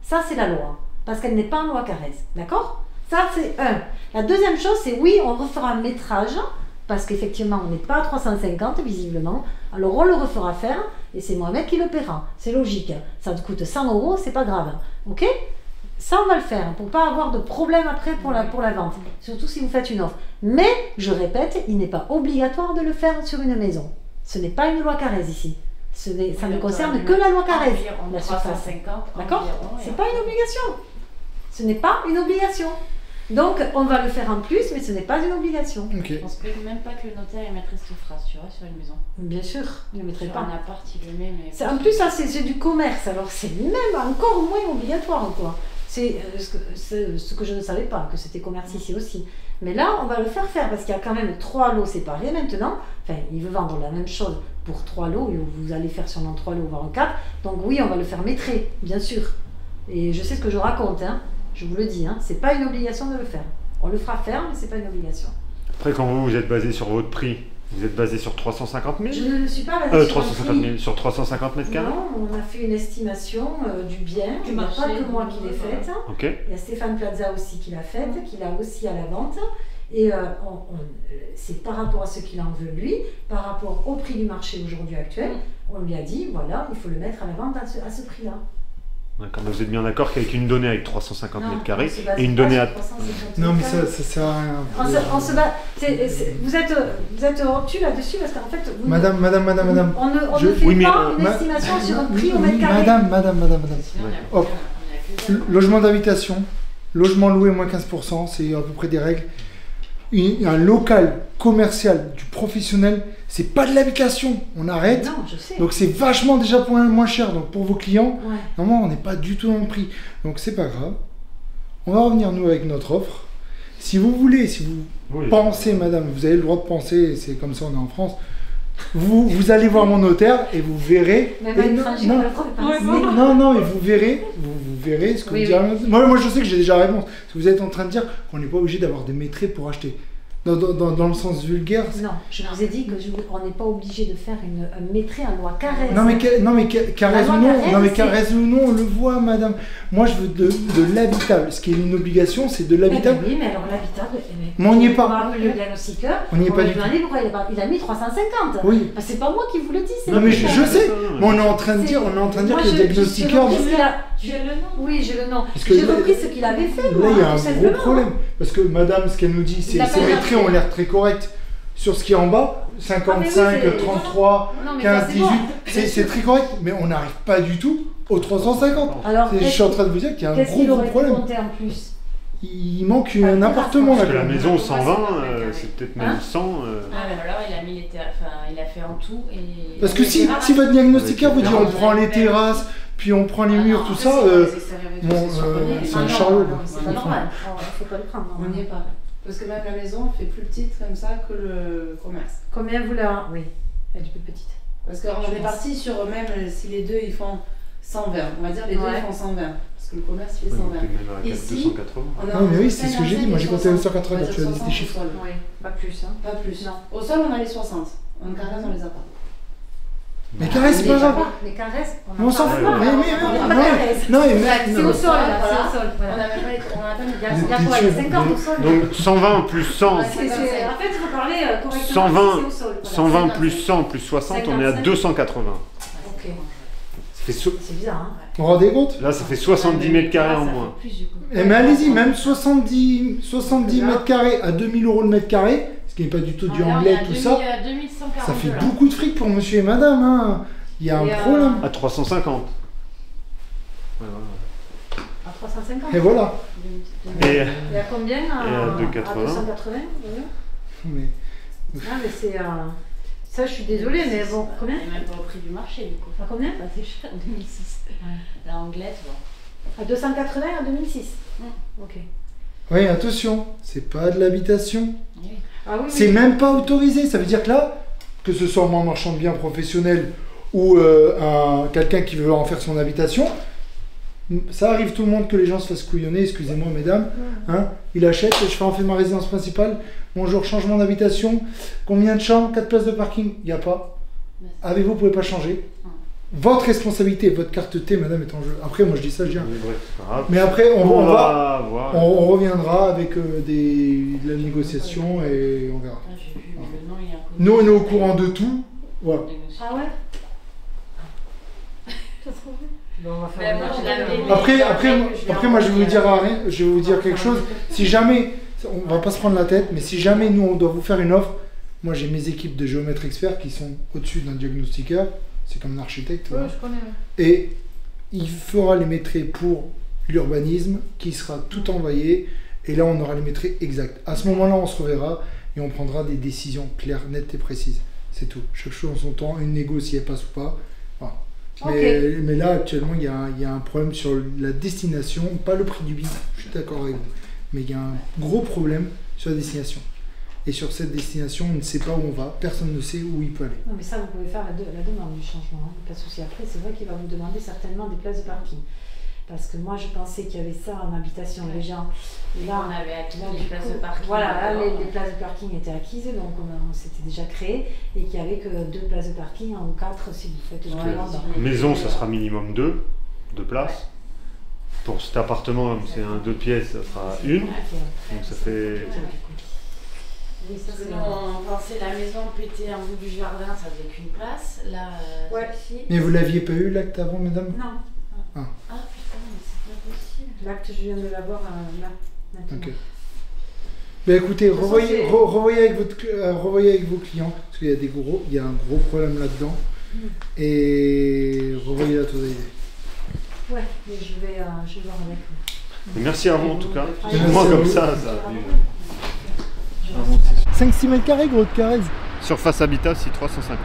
ça c'est la loi, parce qu'elle n'est pas en loi Carrez, d'accord? Ça c'est un. La deuxième chose, c'est oui, on refera un métrage, parce qu'effectivement, on n'est pas à 350 visiblement, alors on le refera faire, et c'est Mohamed qui le paiera. C'est logique. Ça te coûte 100 euros, c'est pas grave. Ok? Ça, on va le faire, pour pas avoir de problème après pour la vente, surtout si vous faites une offre. Mais, je répète, il n'est pas obligatoire de le faire sur une maison. Ce n'est pas une loi Carrez ici. Ça ne concerne que la loi Carrez, la surface. 350. D'accord? C'est pas une obligation. Ce n'est pas une obligation. Donc, on va le faire en plus, mais ce n'est pas une obligation. Ok. Je pense même pas que le notaire il mettrait cette phrase, tu vois, sur une maison. Bien sûr, je ne le mettrai Sur pas. un appart, il le met, mais... En plus, ça, c'est du commerce, alors c'est même encore moins obligatoire, quoi. C'est ce que je ne savais pas, que c'était commerce ici aussi. Mais là, on va le faire parce qu'il y a quand même 3 lots séparés maintenant. Enfin, il veut vendre la même chose pour 3 lots, et vous allez faire sûrement 3 lots, voire 4. Donc oui, on va le faire maîtrer, bien sûr. Et je sais ce que je raconte, hein. Je vous le dis, hein. C'est pas une obligation de le faire. On le fera faire, mais c'est pas une obligation. Après, quand vous êtes basé sur votre prix, vous êtes basé sur 350 000 Je ne le suis pas basée sur un 350 000, prix. sur 350 mètres carrés. Non, on a fait une estimation du bien. Du Il n'y a marché, pas que moi qui l'ai voilà. faite. Ok. Il y a Stéphane Plaza aussi qui l'a faite, qui l'a aussi à la vente. Et c'est par rapport à ce qu'il en veut lui, par rapport au prix du marché aujourd'hui actuel, on lui a dit, voilà, il faut le mettre à la vente à ce prix-là. D'accord, mais vous êtes bien d'accord qu'avec une donnée avec 350 Non, mètres carrés on se base et une pas donnée sur à... 350 Non, mais mètres carrés. ça sert à rien. On se bat. Vous êtes obtus là-dessus parce qu'en fait, vous, Madame, on ne je- fait oui, mais, pas une ma- estimation sur un prix au mètre carré. Madame. Sinon, Ouais. Hop. Logement d'habitation, logement loué moins 15%, c'est à peu près des règles. Un local commercial du professionnel, c'est pas de l'habitation, on arrête. Non, je sais. Donc c'est vachement déjà moins cher. Donc pour vos clients, Ouais. normalement on n'est pas du tout dans le prix. Donc c'est pas grave. On va revenir nous avec notre offre. Si vous voulez, si vous Oui. pensez, madame, vous avez le droit de penser, c'est comme ça on est en France. Vous allez voir mon notaire et vous verrez. Mais et pas une non, franchise, non, on va le faire, pas Ouais, ici. bon. non, mais vous verrez ce que Oui, vous direz. Moi je sais que j'ai déjà la réponse. Parce que vous êtes en train de dire qu'on n'est pas obligé d'avoir des maîtres pour acheter. Dans le sens vulgaire. Non, je vous ai dit qu'on n'est pas obligé de faire un maîtrise en loi Carrez. Non mais Carrez La ou loi non, Carrez, non mais c'est- Carrez ou non, on le voit, madame. Moi je veux de l'habitable. Ce qui est une obligation, c'est de Eh ben l'habitable. oui, mais alors l'habitable. Mais on n'y est pas. On va appeler le diagnostiqueur. On n'y est pas lui du demande pourquoi il a mis 350. Oui. Bah, c'est pas moi qui vous le dis, c'est Non le mais notaire. je sais. non, Mais on est en train de dire, Moi, que le diagnostiqueur. j'ai repris ce qu'il a- Tu as le nom. Oui, j'ai le nom. Parce que J'ai là- repris ce qu'il avait fait, moi, Là, il y a tout un simplement. gros problème. Parce que madame, ce qu'elle nous dit, Il a ces pas maîtrises marqué. ont l'air très corrects. Sur ce qui est en bas, 55, c'est- 33, Non, mais ça, 15, c'est 18, bon. c'est très correct. Mais on n'arrive pas du tout aux 350. Alors, Je suis en train de vous dire qu'il y a un qu'est-ce gros qu'il aurait pu problème. compter en plus? Il manque Pas un de appartement là. Parce que la quand même. maison Ouais, 120, c'est c'est peut-être Hein même 100. Ah, mais alors il a mis les il a fait en tout et... Parce que les si terrasses. votre diagnostiqueur vous dit Non, on prend les terrasses, puis on prend les murs, tout ça, c'est un charlot. quoi. C'est pas normal. Il faut pas le prendre. On n'y est pas. Parce que même la maison fait plus petite comme ça que le commerce. Combien vous la... Oui, elle est plus petite. Parce qu'on est parti sur même si les deux ils font 120. On va dire les deux Ouais. ils font 120. Parce que le commerce fait Ouais, 120. donc même à Ici, 280. On est Non, mais entre oui, c'est ce que j'ai dit. Moi, j'ai compté 55 et 180, tu as dit 60 des chiffres. au sol. Oui, pas plus. Hein. Pas plus. Non. Au sol, on a les 60. En carré, on les a pas. Mais Carrez, c'est pas grave. Les caresses, On s'en fout. parle pas. Mais- On parle pas de caresses. Non, mais C'est au sol, là, c'est au sol. On Voilà. a même pas les. On a pas Il y les. a il y a quoi? Il y a 50 au sol. Donc 120 plus 100, Ouais, En fait, il faut parler correctement. 120, c'est au sol. Voilà. 120 plus 100 plus 60, on est à 280. Ok, Ça fait c'est bizarre, hein. Vous vous rendez compte? Là, ça fait 70 mètres carrés en moins. Eh mais allez-y, même 70 mètres carrés à 2000 € le mètre carré, ce qui n'est pas du tout du anglais, tout ça, 2140 ça fait beaucoup de fric pour monsieur et madame. Hein. Il y a un problème. À 350. Ouais, ouais, À 350. Et voilà. ouais. Et Et à combien? Et à 280. À 280, voilà. Mais Ah, mais c'est... Ça, je suis désolée, mais bon, combien? Et même pas au prix du marché, du coup. À combien? Pas très cher, 2006. Ouais. La Anglaise, bon. À 280 à 2006. Ok. Oui, attention, c'est pas de l'habitation. Ah oui, C'est même pas autorisé. Ça veut dire que là, que ce soit moi, marchand de biens professionnel ou quelqu'un qui veut en faire son habitation, ça arrive tout le monde que les gens se fassent couillonner, excusez-moi mesdames. Hein, il achète, je fais en fait ma résidence principale. Bonjour, changement d'habitation. Combien de chambres? 4 places de parking? Il n'y a pas. Avec vous, pouvez pas changer. Votre responsabilité, votre carte T, madame, est en jeu. Après, moi je dis ça, je viens. Mais après, on reviendra avec de la négociation et on verra. Nous, on est au courant de tout. Voilà. Ah ouais. Après, moi, je vais vous dire quelque chose. Si jamais, on va pas se prendre la tête, mais si jamais nous, on doit vous faire une offre, moi, j'ai mes équipes de géomètres experts qui sont au-dessus d'un diagnostiqueur. C'est comme un architecte. Ouais, je connais. Et il fera les métrés pour l'urbanisme, qui sera tout envoyé. Et là, on aura les métrés exacts. À ce moment-là, on se reverra et on prendra des décisions claires, nettes et précises. C'est tout. Chaque chose en son temps, une négo si elle passe ou pas. Voilà. Okay. Mais là, actuellement, il y a un problème sur la destination, pas le prix du billet, je suis d'accord avec vous. Mais il y a un gros problème sur la destination. Et sur cette destination, on ne sait pas où on va, personne ne sait où il peut aller. Non, mais ça, vous pouvez faire la demande du changement, hein. Pas de souci. Après, c'est vrai qu'il va vous demander certainement des places de parking. Parce que moi, je pensais qu'il y avait ça en habitation. Les gens, là, on avait acquis les places de parking. Voilà, là, les places de parking étaient acquises, donc on s'était déjà créé, et qu'il n'y avait que 2 places de parking ou 4 si vous faites une maison, ça sera minimum 2 places. Pour cet appartement, c'est un 2 pièces, ça sera 1. Donc ça fait... Oui, ça, parce que nous, on pensait la maison pétée en bout du jardin, ça faisait qu'une place. Là, Mais vous l'aviez pas eu l'acte avant, madame? Non. Ah putain, mais c'est pas possible. L'acte, je viens de l'avoir là, maintenant. Ok. Ben écoutez, revoyez avec vos clients, parce qu'il y a un gros problème là-dedans. Et revoyez la totalité. Ouais, mais je vais voir avec vous. Merci à vous en tout cas. Moi comme ça. 5-6 mètres carrés, gros de carré. Surface habitable, c'est 350.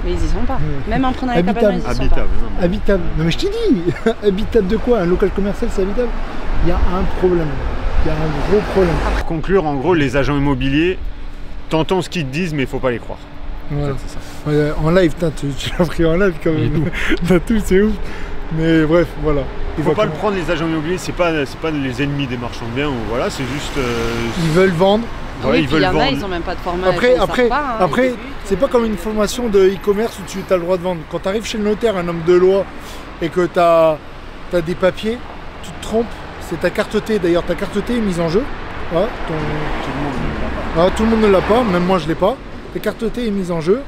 Mais ils y sont pas. Même en prenant les cabanes, ils y sont habitable. pas. Habitable. Non mais je t'ai dit, habitable de quoi? Un local commercial, c'est habitable? Il y a un problème. Il y a un gros problème. Pour conclure, en gros, les agents immobiliers, t'entends ce qu'ils te disent, mais il faut pas les croire. Voilà. En fait, c'est ça. Ouais, en live, tu l'as pris en live quand même. T'as tout, c'est ouf. Mais bref, voilà. Il faut pas le prendre, les agents immobiliers, c'est pas les ennemis des marchands de biens. Voilà, c'est juste. Ils veulent vendre. Ouais, ils veulent vendre. Ils ont même pas de formation. Après, c'est pas comme une formation de e-commerce où tu as le droit de vendre. Quand tu arrives chez le notaire, un homme de loi, et que tu as des papiers, tu te trompes. C'est ta carte T. D'ailleurs, ta carte T est mise en jeu. Ouais, tout le monde ne l'a pas, même moi je l'ai pas. Ta carte T est mise en jeu.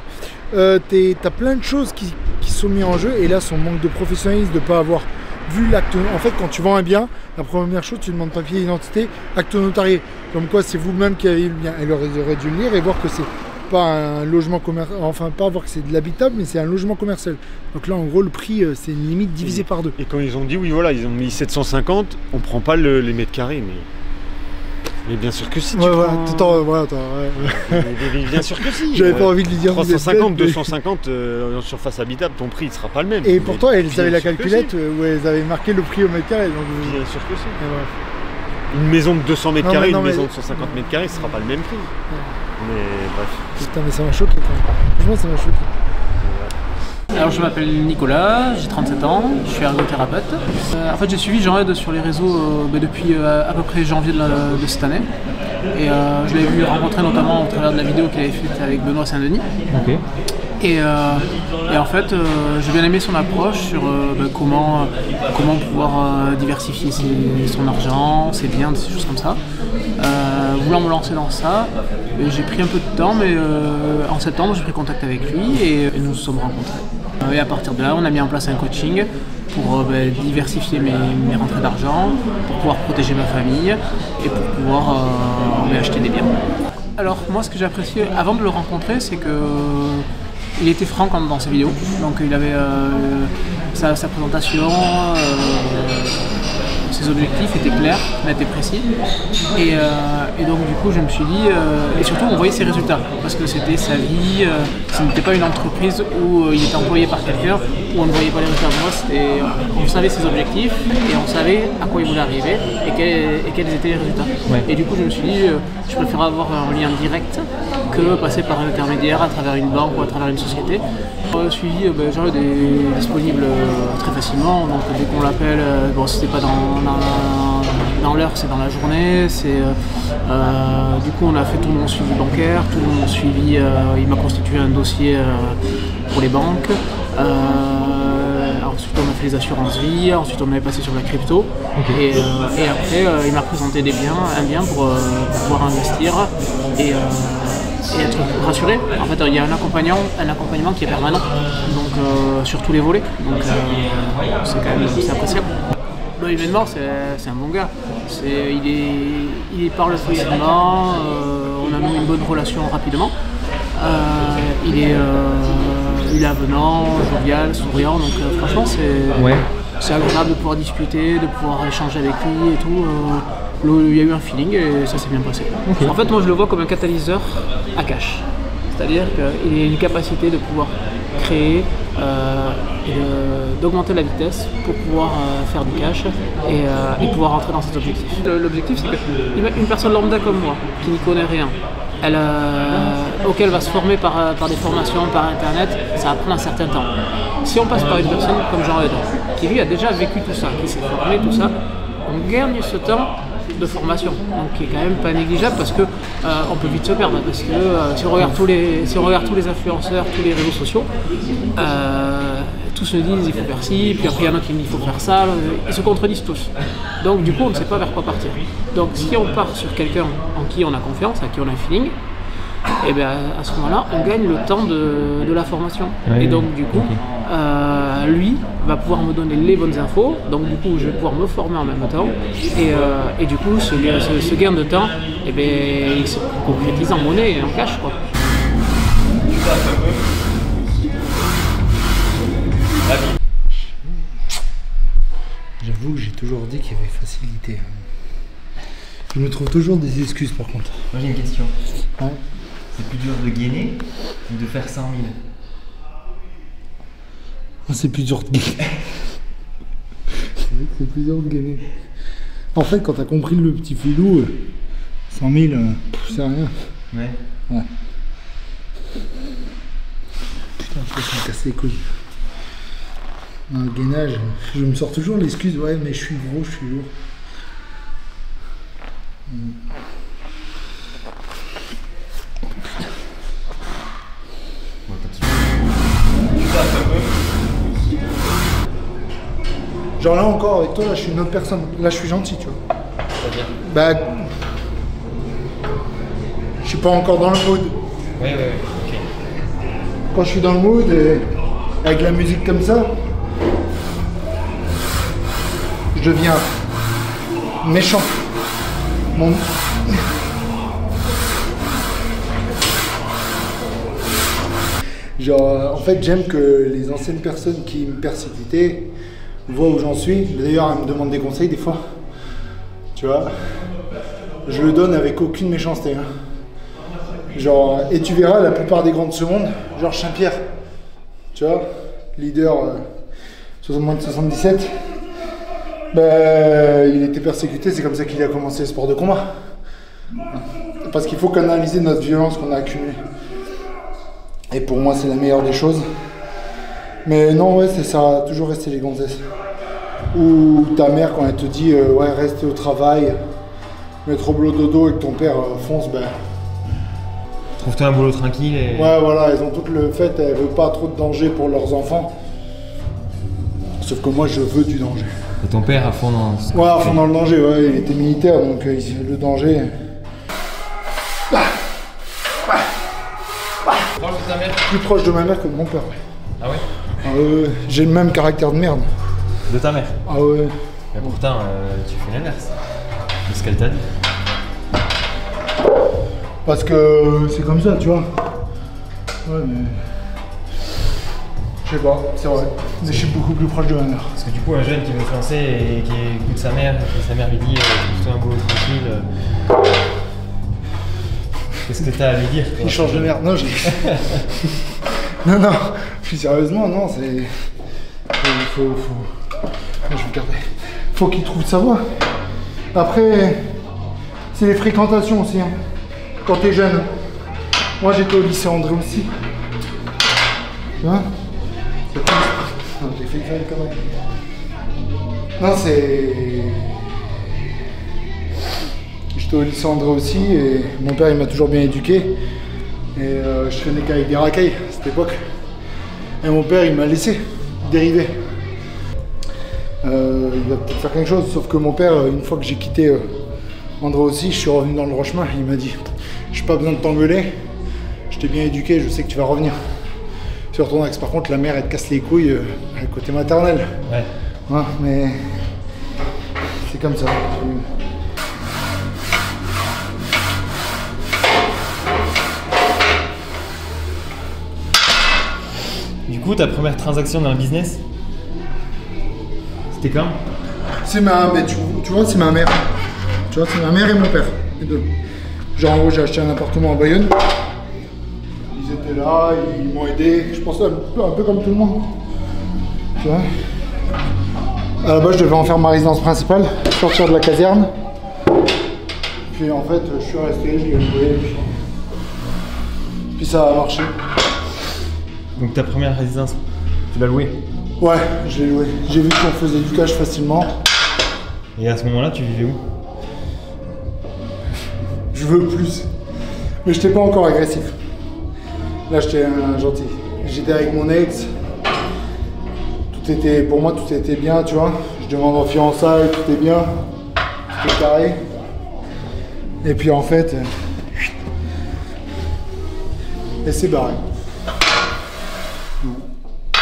Tu as plein de choses qui sont mises en jeu. Et là, son manque de professionnalisme, de ne pas avoir vu l'acte. En fait, quand tu vends un bien, la première chose, tu demandes papier d'identité, acte notarié. Comme quoi, c'est vous-même qui avez le bien. Elle aurait dû le lire et voir que c'est pas un logement commercial, enfin pas voir que c'est de l'habitable, mais c'est un logement commercial. Donc là, en gros, le prix, c'est une limite divisé par 2. Et quand ils ont dit, oui, voilà, ils ont mis 750, on prend pas les mètres carrés, mais bien sûr que si. Ouais, mais bien sûr que si. J'avais pas envie de lui dire 350, 250 en surface habitable, ton prix il sera pas le même. Et pourtant, elles avaient la calculette où elles avaient marqué le prix au mètre carré. Donc... Bien sûr que si. Une maison de 200 mètres carrés, une maison de 150 mètres carrés, ce sera pas le même prix. Ouais. Mais bref. Putain, mais ça m'a choqué quand même. Franchement, ça m'a choqué. Alors je m'appelle Nicolas, j'ai 37 ans, je suis ergothérapeute. En fait j'ai suivi Jean-Ed sur les réseaux depuis à peu près janvier de cette année. Et je l'avais vu rencontrer notamment au travers de la vidéo qu'il avait faite avec Benoît Saint-Denis. Okay. Et en fait j'ai bien aimé son approche sur comment pouvoir diversifier son argent, ses biens, des choses comme ça. Voulant me lancer dans ça, j'ai pris un peu de temps, mais en septembre j'ai pris contact avec lui et nous nous sommes rencontrés. Et à partir de là, on a mis en place un coaching pour diversifier mes rentrées d'argent, pour pouvoir protéger ma famille et pour pouvoir acheter des biens. Alors moi, ce que j'ai apprécié avant de le rencontrer, c'est que il était franc dans ses vidéos, donc il avait sa présentation, ses objectifs étaient clairs, étaient précis. Et donc du coup je me suis dit, et surtout on voyait ses résultats, parce que c'était sa vie, ce n'était pas une entreprise où il était employé par quelqu'un, où on ne voyait pas les résultats. Moi, on savait ses objectifs, et on savait à quoi il voulait arriver, et quels étaient les résultats. Ouais. Et du coup je me suis dit, je préfère avoir un lien direct que passer par un intermédiaire à travers une banque ou à travers une société. Le suivi, Jean est disponible très facilement, donc dès qu'on l'appelle, bon, si c'est pas dans l'heure, c'est dans la journée. Du coup, on a fait tout mon suivi bancaire, tout mon suivi. Il m'a constitué un dossier pour les banques. Ensuite, on a fait les assurances vie. Ensuite, on est passé sur la crypto. Okay. Et après, il m'a présenté un bien pour pouvoir investir et être rassuré. En fait, il y a un accompagnement qui est permanent, donc sur tous les volets. Donc c'est appréciable. L'événement, c'est un bon gars. Il parle facilement, on a noué une bonne relation rapidement. Il est avenant, jovial, souriant, donc franchement c'est agréable de pouvoir discuter, de pouvoir échanger avec lui et tout. Il y a eu un feeling et ça s'est bien passé. Okay. En fait, moi je le vois comme un catalyseur à cash. C'est-à-dire qu'il a une capacité de pouvoir créer et d'augmenter la vitesse pour pouvoir faire du cash et pouvoir rentrer dans cet objectif. L'objectif, c'est qu'une personne lambda comme moi, qui n'y connaît rien, auquel va se former par des formations, par internet, ça va prendre un certain temps. Si on passe par une personne comme Jean-Eudes, qui lui a déjà vécu tout ça, qui s'est formé, tout ça, on gagne ce temps de formation, donc qui est quand même pas négligeable parce que on peut vite se perdre, parce que si on regarde tous les influenceurs, tous les réseaux sociaux, tous se disent il faut faire ci, puis après il y en a qui disent il faut faire ça, ils se contredisent tous. Donc du coup on ne sait pas vers quoi partir. Donc si on part sur quelqu'un en qui on a confiance, à qui on a un feeling, et bien à ce moment-là on gagne le temps de la formation. Ouais, et donc du coup lui va pouvoir me donner les bonnes infos, donc du coup je vais pouvoir me former en même temps et du coup ce gain de temps, et bien, il se concrétise en monnaie et en cash, quoi. J'avoue que j'ai toujours dit qu'il y avait facilité. Je me trouve toujours des excuses par contre. Moi j'ai une question. Ouais. C'est plus dur de gainer ou de faire 100 000? C'est plus dur de gagner. C'est vrai que c'est plus dur de gagner. En fait, quand t'as compris le petit filou, 100 000, c'est rien. Ouais. Ouais. Putain, ça m'a cassé les couilles. Un gainage, je me sors toujours l'excuse, ouais, mais je suis gros, je suis lourd. Genre là encore avec toi, là je suis une autre personne, là je suis gentil, tu vois. C'est-à-dire ? Bah, je suis pas encore dans le mood. Oui, ok. Quand je suis dans le mood, et avec la musique comme ça, je deviens méchant. Genre, en fait, j'aime que les anciennes personnes qui me persécutaient voient où j'en suis. D'ailleurs, elles me demandent des conseils des fois. Tu vois, je le donne avec aucune méchanceté. Hein. Genre, et tu verras, la plupart des grands de ce monde, Georges Saint-Pierre, tu vois, leader moins de 77, bah, il était persécuté, c'est comme ça qu'il a commencé le sport de combat. Parce qu'il faut canaliser notre violence qu'on a accumulée. Et pour moi, c'est la meilleure des choses. Mais non, ouais, ça a toujours resté les gonzesses. Ou ta mère, quand elle te dit ouais, reste au travail, mettre au boulot dodo et que ton père fonce, ben. Trouve-toi un boulot tranquille et. Ouais, voilà, elles ont tout le fait, elles veulent pas trop de danger pour leurs enfants. Sauf que moi, je veux du danger. Et ton père à fond dans. Ouais, à fond dans le danger, ouais, il était militaire, donc le danger. Proche de ta mère ? Plus proche de ma mère que de mon père. Ah ouais ? J'ai le même caractère de merde. De ta mère ? Ah ouais. Mais pourtant, tu fais l'inverse de ce qu'elle t'a dit. Parce que c'est comme ça, tu vois. Ouais, mais. Je sais pas, c'est vrai. Mais je suis beaucoup plus proche de ma mère. Parce que du coup, un jeune qui veut se lancer et qui écoute sa mère, et sa mère lui dit trouve-toi un boulot tranquille. Qu'est-ce que t'as à lui dire toi? Il change de merde. Non, non, non, plus sérieusement, non, c'est. Je vais le garder. Faut qu'il trouve sa voie. Après, c'est les fréquentations aussi. Hein. Quand t'es jeune. Moi j'étais au lycée André aussi. Tu vois? Non, j'ai fait une connerie. Non, c'est. J'étais au lycée André aussi et mon père il m'a toujours bien éduqué. Et je traînais qu'avec des racailles à cette époque. Et mon père il m'a laissé dériver. Il va peut-être faire quelque chose, sauf que mon père, une fois que j'ai quitté André aussi, je suis revenu dans le droit chemin. Il m'a dit j'ai pas besoin de t'engueuler, je t'ai bien éduqué, je sais que tu vas revenir. Tu retournes avec, par contre la mère elle te casse les couilles à côté maternel. Ouais. Ouais, mais c'est comme ça. Du coup, ta première transaction dans le business, c'était quand? C'est mais tu vois, c'est ma mère. Tu vois, c'est ma mère et mon père, les deux. Genre en gros, j'ai acheté un appartement à Bayonne. Ils étaient là, ils m'ont aidé. Je pense un peu comme tout le monde. Tu vois. À la base, je devais en faire ma résidence principale, sortir de la caserne. Puis en fait, je suis resté, je l'ai loué. Puis ça a marché. Donc ta première résidence, tu l'as louée? Ouais, je l'ai loué. J'ai vu qu'on faisait du cash facilement. Et à ce moment-là, tu vivais où? Je veux plus. Mais j'étais pas encore agressif. Là, j'étais un gentil. J'étais avec mon ex. Pour moi, tout était bien, tu vois. Je demande en fiançailles, tout est bien. Tout est carré. Et puis en fait, elle s'est barrée.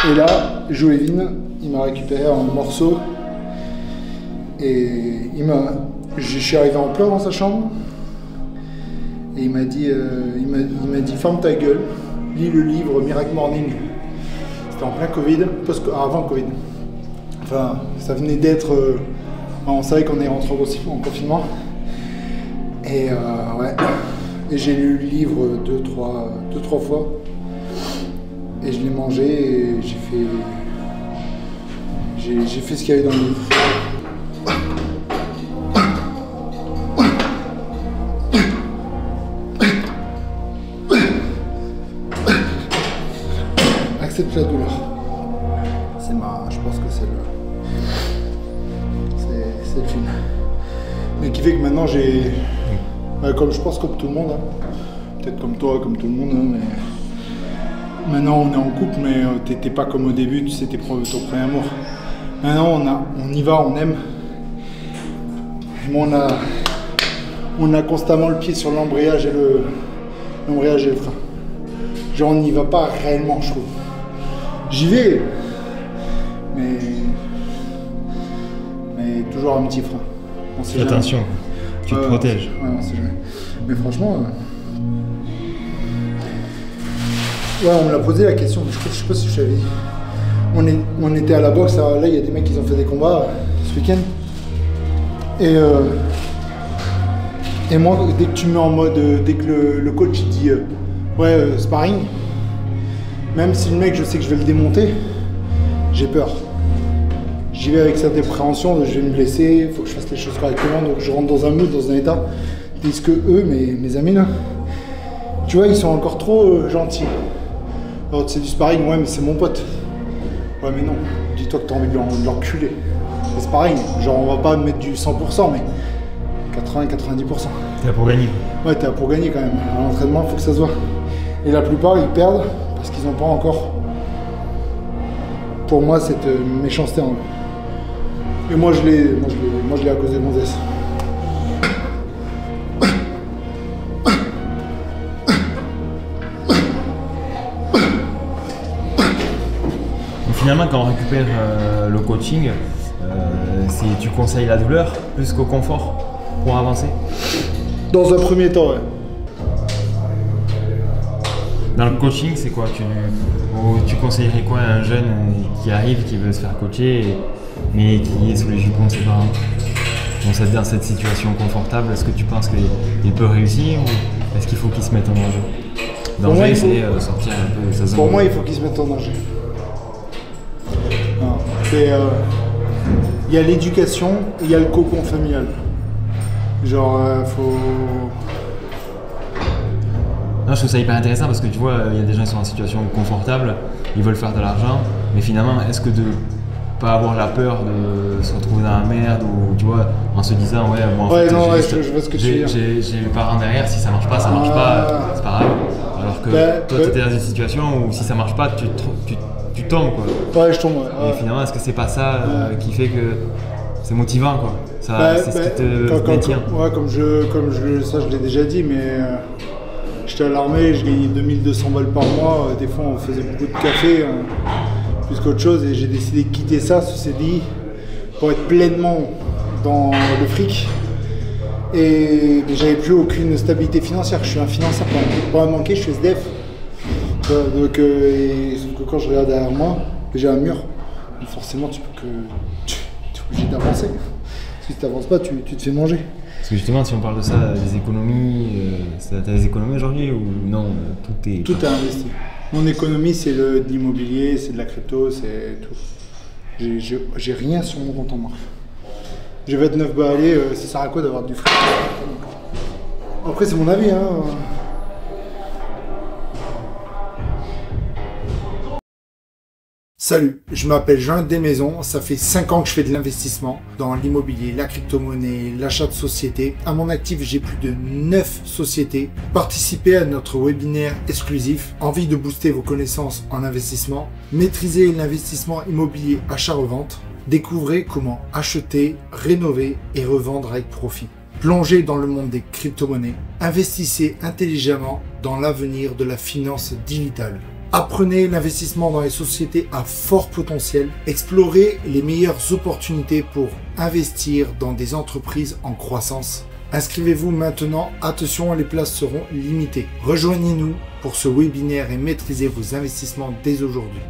Et là, Joévin, il m'a récupéré en morceaux. Et je suis arrivé en pleurs dans sa chambre. Et il m'a dit, ferme ta gueule, lis le livre Miracle Morning. C'était en plein Covid, avant le Covid. Enfin, ça venait d'être. On savait qu'on est rentré aussi en confinement. Et ouais. Et j'ai lu le livre deux, trois fois. Et je l'ai mangé et j'ai fait ce qu'il y avait dans le livre. Accepte la douleur. Je pense que c'est le film. Mais qui fait que maintenant j'ai. Comme je pense comme tout le monde. Hein. Peut-être comme toi, comme tout le monde, hein, mais. Maintenant on est en couple, mais t'étais pas comme au début, tu sais, ton premier amour. Maintenant on y va, on aime. Et moi on a constamment le pied sur l'embrayage et le frein. Genre on n'y va pas réellement, je trouve. J'y vais, mais toujours un petit frein. Fais attention, tu te protèges. Ouais, on sait jamais. Mais franchement. Ouais, on me l'a posé la question, mais je sais pas si je t'avais dit. On était à la boxe, là il y a des mecs qui ont fait des combats ce week-end. Et moi, dès que tu mets en mode, dès que le coach il dit sparring, même si le mec je sais que je vais le démonter, j'ai peur. J'y vais avec cette appréhension de je vais me blesser, il faut que je fasse les choses correctement, donc je rentre dans un mood, dans un état. Tandis que eux, mes amis là, tu vois, ils sont encore trop gentils. Alors, c'est du sparring, ouais, mais c'est mon pote. Ouais, mais non, dis-toi que t'as envie de l'enculer. C'est sparring, genre on va pas mettre du 100%, mais 80-90%. T'es là pour gagner. Ouais, t'es là pour gagner quand même. À l'entraînement, il faut que ça se voit. Et la plupart, ils perdent parce qu'ils n'ont pas encore, pour moi, cette méchanceté en eux. Et moi, je l'ai à cause de mon zès. Finalement, quand on récupère le coaching, tu conseilles la douleur plus qu'au confort pour avancer? Dans un premier temps, ouais. Dans le coaching, c'est quoi tu conseillerais quoi à un jeune qui arrive, qui veut se faire coacher, mais qui est sous les jupons de ses parents? Dans cette situation confortable, est-ce que tu penses qu'il peut réussir ou est-ce qu'il faut qu'il se mette en danger? Danger, c'est sortir un peu de sa zone. Pour moi, il faut qu'il se mette en danger. Il y a l'éducation, il y a le cocon familial. Genre, faut... Non, je trouve ça hyper intéressant parce que tu vois, il y a des gens qui sont en situation confortable, ils veulent faire de l'argent, mais finalement, est-ce que de pas avoir la peur de se retrouver dans la merde ou tu vois, en se disant ouais, moi en fait, je vois ce que tu veux dire. J'ai mes parents derrière, si ça marche pas, c'est pas grave. Alors que toi, tu étais dans une situation où si ça marche pas, tu tombes quoi. Ouais, je tombe. Ouais. Et finalement, est-ce que c'est pas ça qui fait que c'est motivant quoi? C'est ce qui te maintient. Ouais, ça je l'ai déjà dit, mais j'étais à l'armée, je gagnais 2200 balles par mois. Des fois, on faisait beaucoup de café, plus qu'autre chose, et j'ai décidé de quitter ça, ce CDI, pour être pleinement dans le fric. Et j'avais plus aucune stabilité financière. Je suis un financier, pour un manquer, je suis SDF. Donc, sauf que quand je regarde derrière moi, j'ai un mur. Donc forcément, tu es obligé d'avancer. Si tu n'avances pas, tu te fais manger. Parce que justement, si on parle de ça, des économies, t'as des économies aujourd'hui ou non? Tout est investi. Mon économie, c'est de l'immobilier, c'est de la crypto, c'est tout. J'ai rien sur mon compte en banque. J'ai 29 balais, ça sert à quoi d'avoir du fric? Après, c'est mon avis, hein. Salut, je m'appelle Jean Desmaisons, ça fait 5 ans que je fais de l'investissement dans l'immobilier, la crypto-monnaie, l'achat de sociétés. À mon actif, j'ai plus de 9 sociétés. Participez à notre webinaire exclusif. Envie de booster vos connaissances en investissement? Maîtrisez l'investissement immobilier achat-revente. Découvrez comment acheter, rénover et revendre avec profit. Plongez dans le monde des crypto-monnaies. Investissez intelligemment dans l'avenir de la finance digitale. Apprenez l'investissement dans les sociétés à fort potentiel. Explorez les meilleures opportunités pour investir dans des entreprises en croissance. Inscrivez-vous maintenant. Attention, les places seront limitées. Rejoignez-nous pour ce webinaire et maîtrisez vos investissements dès aujourd'hui.